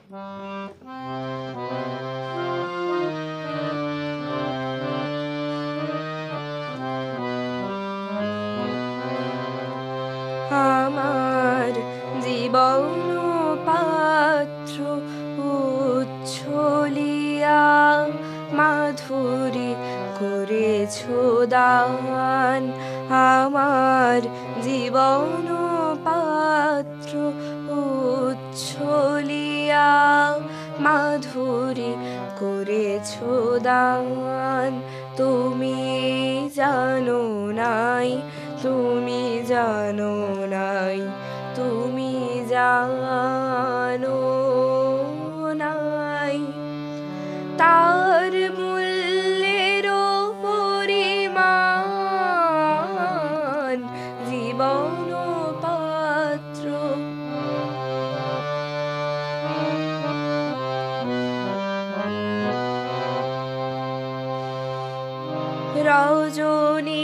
আমার জীবন পাত্র উচ্ছলিয়া মাধুরী করেছ দান। আমার জীবন পাত্র উচ্ছলিয়া মাধুরী করেছ দান। তুমি জানো নাই, তুমি জানো নাই, তুমি জানো নাই তার মূল্যের পরিমাণ জীবন পাত্র।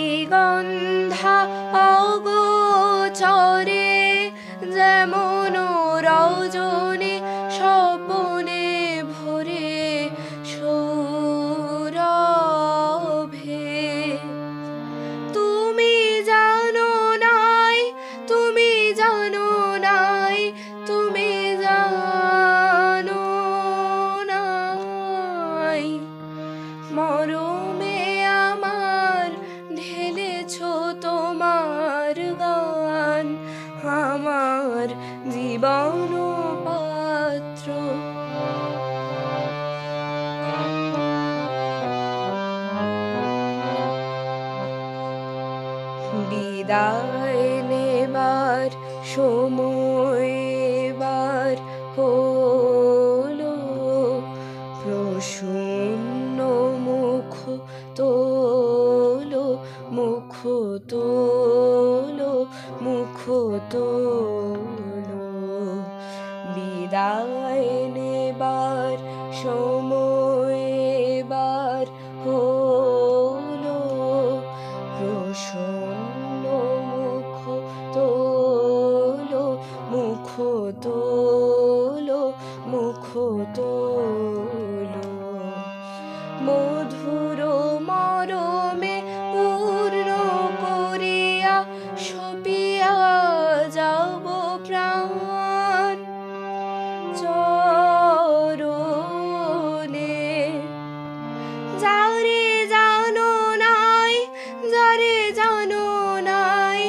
রজনীগন্ধা অগোচরে যেমন রজনী স্বপনে ভরে সৌরভে। তুমি জানো নাই, তুমি জানো নাই, তুমি জানো নাই মরমে আমার ঢেলেছ তোমার গান। আমার জীবন পাত্র বিদায় নেবার সময় এবার হলো, প্রসন্ন মুখ তোলো, মুখ তোলো, মুখ তোলো। বিদায় নেবার সময় এবার হলো, প্রসন্ন মুখ তোলো, মুখ তোলো, মুখ তোলো। মধুর মরমে পূর্ণ করিয়া সপিয়া যাব প্রাণ চরণে। যারে জানো নাই, যারে জানো নাই,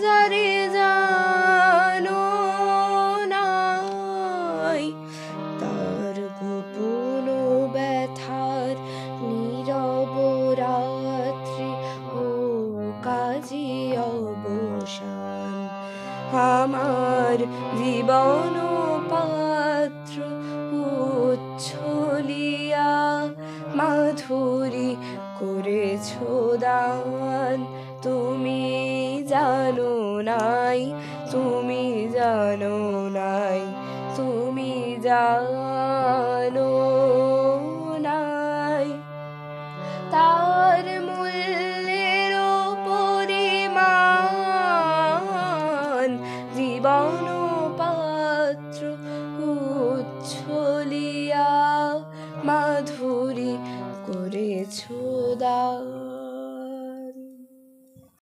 যারে জানো নাই তার গোপন ব্যথার নীরব রাত্রি ও কাজী অবসান। আমার জীবন পাত্র উচ্ছলিয়া মাধুরী করেছ দান। তুমি জানো নাই, তুমি জানো নাই, তুমি জানো